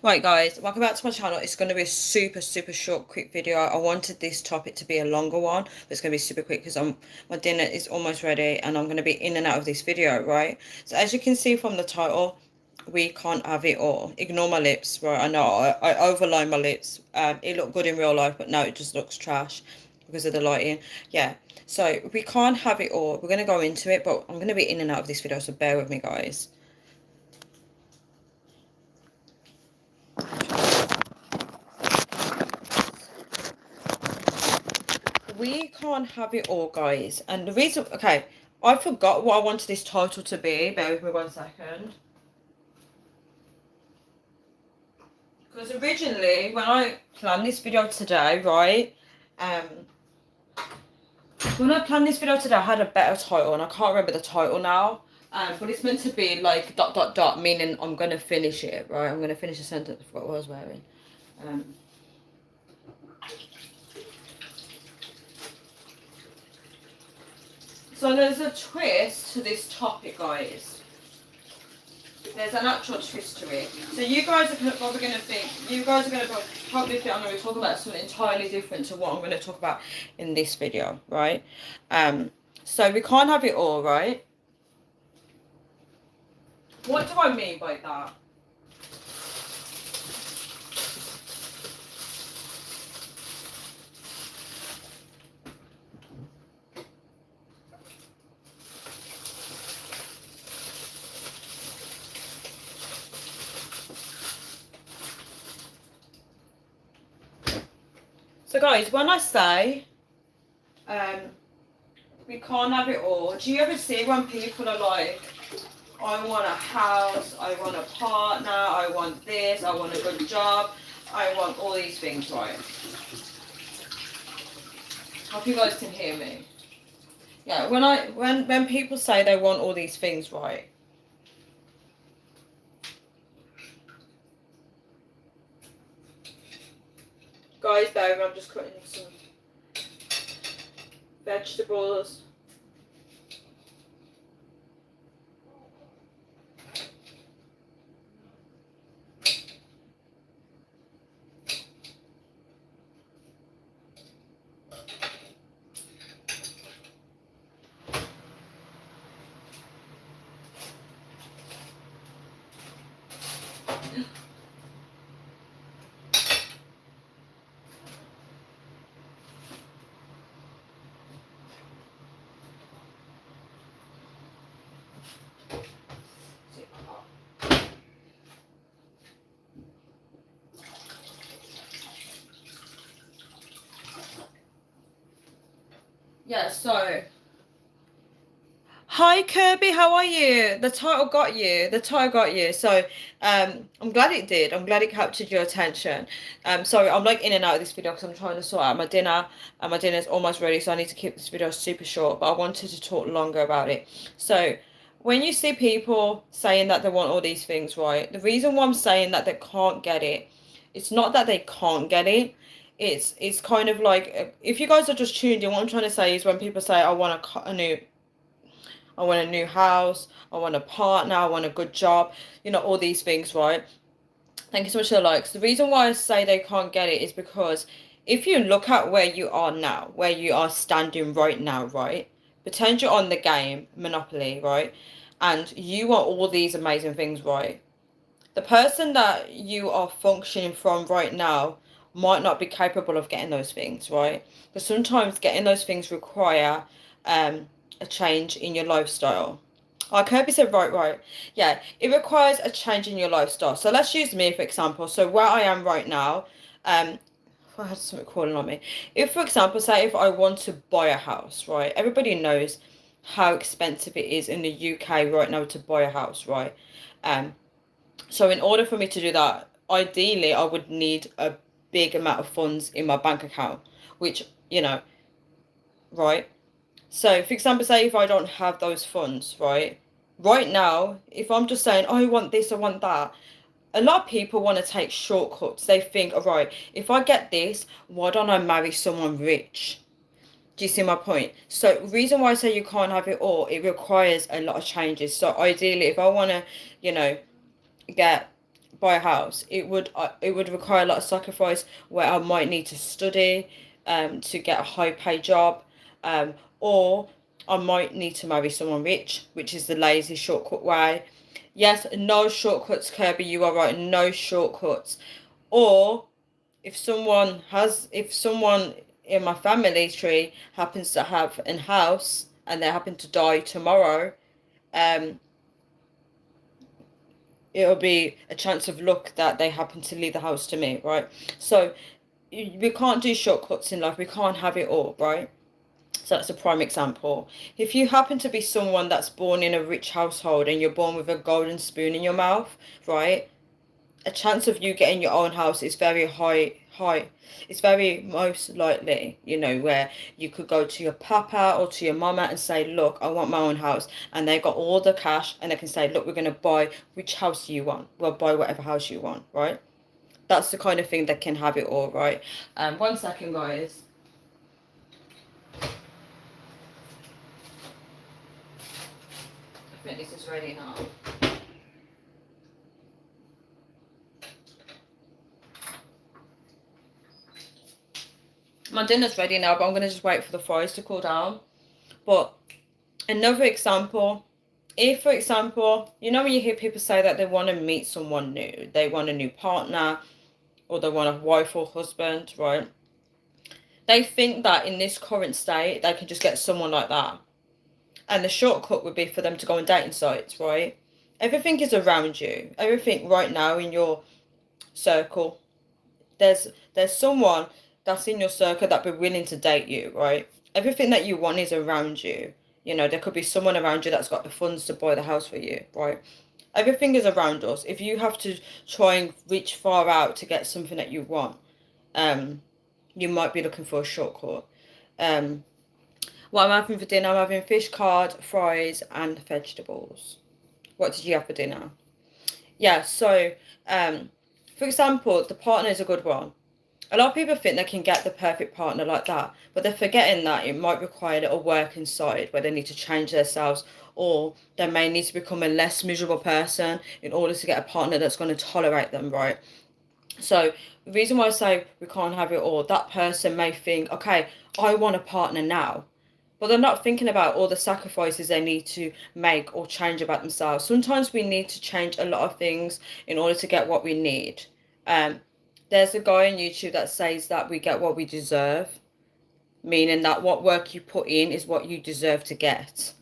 Right guys, welcome back to my channel. It's going to be a super short quick video. I wanted this topic to be a longer one, but it's going to be super quick because my dinner is almost ready and I'm going to be in and out of this video, right? So as you can see from the title, we can't have it all. Ignore my lips, right? I know I overline my lips. It looked good in real life, but now it just looks trash because of the lighting. Yeah, so we can't have it all. We're going to go into it, but I'm going to be in and out of this video, so bear with me guys. We can't have it all, guys. And the reason, okay, I forgot what I wanted this title to be. Bear with me 1 second. Because originally, when I planned this video today, right, when I planned this video today, I had a better title, and I can't remember the title now. But it's meant to be like ... meaning I'm gonna finish it, right? I'm gonna finish the sentence. I forgot what I was wearing. So there's a twist to this topic, guys. There's an actual twist to it. So you guys are probably going to think, probably think I'm going to talk about something entirely different to what I'm going to talk about in this video, right? So we can't have it all, right? What do I mean by that? So guys, when I say we can't have it all, do you ever see when people are like, I want a house, I want a partner, I want this, I want a good job, I want all these things, right? Hope you guys can hear me. Yeah, when people say they want all these things, right? Guys, babe, I'm just cutting some vegetables. Yeah, so hi Kirby, how are you? The title got you. The title got you. So I'm glad it did. I'm glad it captured your attention. Sorry, I'm like in and out of this video because I'm trying to sort out my dinner and my dinner's almost ready, so I need to keep this video super short, but I wanted to talk longer about it. So when you see people saying that they want all these things, right? The reason why I'm saying that they can't get it, it's not that they can't get it. It's kind of like, if you guys are just tuned in, what I'm trying to say is when people say I want I want a new house, I want a partner, I want a good job, you know, all these things, right? Thank you so much for the likes. The reason why I say they can't get it is because if you look at where you are now, where you are standing right now, right? Pretend you're on the game, Monopoly, right? And you want all these amazing things, right? The person that you are functioning from right now might not be capable of getting those things, right? Because sometimes getting those things require a change in your lifestyle. Like Kirby said, right. Yeah, it requires a change in your lifestyle. So let's use me for example. So where I am right now, I had something calling on me. If, for example, say if I want to buy a house, right? Everybody knows how expensive it is in the UK right now to buy a house, right? So in order for me to do that, ideally, I would need a big amount of funds in my bank account, which, you know, right? So, for example, say if I don't have those funds, right? Right now, if I'm just saying, oh, I want this, I want that, a lot of people want to take shortcuts. They think, all right, if I get this, why don't I marry someone rich? Do you see my point? So, reason why I say you can't have it all, it requires a lot of changes. So, ideally, if I want to, you know, get buy a house, it would require a lot of sacrifice where I might need to study to get a high paid job, or I might need to marry someone rich, which is the lazy shortcut way. Yes, no shortcuts, Kirby, you are right, no shortcuts. Or if someone in my family tree happens to have a house and they happen to die tomorrow, um, it'll be a chance of luck that they happen to leave the house to me, right? So we can't do shortcuts in life. We can't have it all, right? So that's a prime example. If you happen to be someone that's born in a rich household and you're born with a golden spoon in your mouth, right? A chance of you getting your own house is very high. It's very most likely, where you could go to your papa or to your mama and say, look, I want my own house. And they got all the cash and they can say, look, we're going to buy which house you want. We'll buy whatever house you want, right? That's the kind of thing that can have it all, right? 1 second, guys. I think this is ready now. My dinner's ready now, but I'm going to just wait for the fries to cool down. But another example, if, for example, when you hear people say that they want to meet someone new, they want a new partner, or they want a wife or husband, right? They think that in this current state, they can just get someone like that. And the shortcut would be for them to go on dating sites, right? Everything is around you. Everything right now in your circle. There's someone that's in your circle that be willing to date you, right? Everything that you want is around you. There could be someone around you that's got the funds to buy the house for you, right? Everything is around us. If you have to try and reach far out to get something that you want, you might be looking for a shortcut. What I'm having for dinner, I'm having fish card, fries, and vegetables. What did you have for dinner? Yeah, so, for example, the partner is a good one. A lot of people think they can get the perfect partner like that, but they're forgetting that it might require a little work inside where they need to change themselves, or they may need to become a less miserable person in order to get a partner that's going to tolerate them, right? So the reason why I say we can't have it all, that person may think, okay, I want a partner now. But they're not thinking about all the sacrifices they need to make or change about themselves. Sometimes we need to change a lot of things in order to get what we need. There's a guy on YouTube that says that we get what we deserve, meaning that what work you put in is what you deserve to get.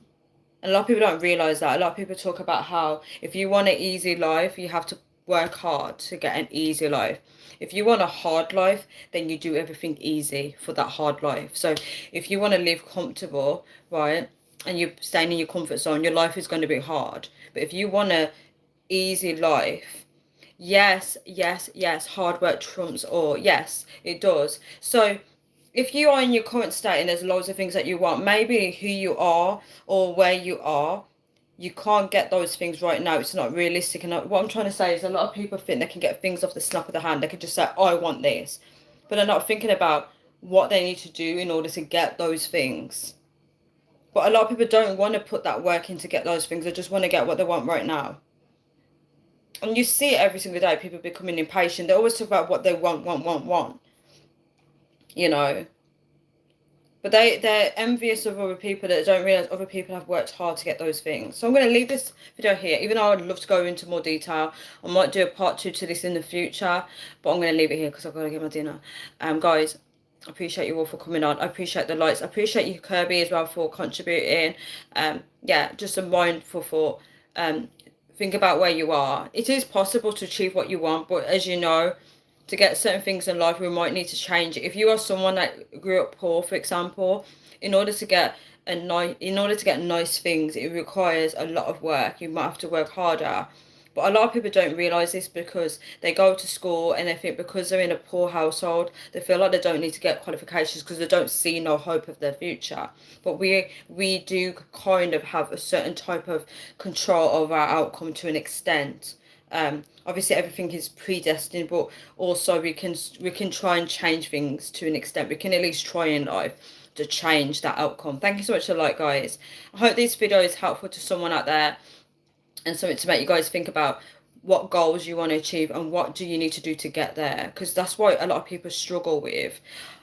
And a lot of people don't realize that. A lot of people talk about how if you want an easy life, you have to work hard to get an easy life. If you want a hard life, then you do everything easy for that hard life. So if you want to live comfortable, right, and you're staying in your comfort zone, your life is going to be hard. But if you want a easy life, yes, hard work trumps all. Yes, it does. So if you are in your current state and there's loads of things that you want, maybe who you are or where you are, you can't get those things right now. It's not realistic. And what I'm trying to say is a lot of people think they can get things off the snap of the hand. They can just say, I want this. But they're not thinking about what they need to do in order to get those things. But a lot of people don't want to put that work in to get those things. They just want to get what they want right now. And you see it every single day. People becoming impatient. They always talk about what they want. But they're envious of other people that don't realize other people have worked hard to get those things. So I'm going to leave this video here, even though I'd love to go into more detail. I might do a part 2 to this in the future, but I'm going to leave it here because I've got to get my dinner. Guys, I appreciate you all for coming on. I appreciate the likes. I appreciate you, Kirby, as well, for contributing. Yeah, just a mindful thought. Think about where you are. It is possible to achieve what you want, but as you know, to get certain things in life, we might need to change it. If you are someone that grew up poor, for example, in order to get nice things, it requires a lot of work. You might have to work harder. But a lot of people don't realise this because they go to school and they think because they're in a poor household, they feel like they don't need to get qualifications because they don't see no hope of their future. But we do kind of have a certain type of control over our outcome to an extent. Obviously everything is predestined, but also we can try and change things to an extent. We can at least try in life to change that outcome. Thank you so much for the like, guys. I hope this video is helpful to someone out there and something to make you guys think about what goals you want to achieve and what do you need to do to get there, because that's what a lot of people struggle with.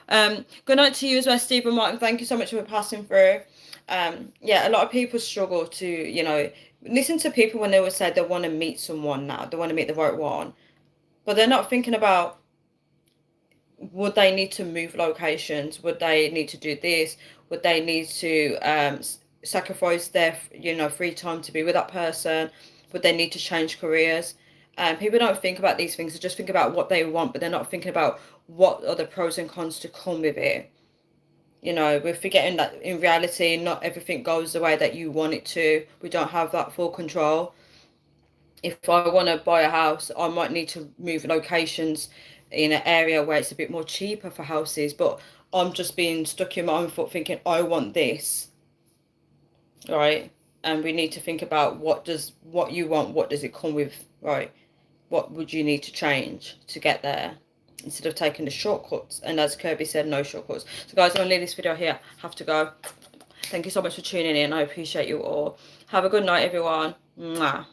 Good night to you as well, Stephen Martin. Thank you so much for passing through. Yeah, a lot of people struggle to, listen to people when they would say they want to meet someone now, they want to meet the right one, but they're not thinking about, would they need to move locations? Would they need to do this? Would they need to sacrifice their, free time to be with that person? Would they need to change careers? People don't think about these things. They just think about what they want, but they're not thinking about what are the pros and cons to come with it. We're forgetting that in reality, not everything goes the way that you want it to. We don't have that full control. If I want to buy a house, I might need to move locations in an area where it's a bit more cheaper for houses, but I'm just being stuck in my own foot thinking, I want this, right? And we need to think about what you want, what does it come with, right? What would you need to change to get there, instead of taking the shortcuts? And as Kirby said, no shortcuts. So guys, I'm going to leave this video here. I have to go. Thank you so much for tuning in. I appreciate you all. Have a good night, everyone. Mwah.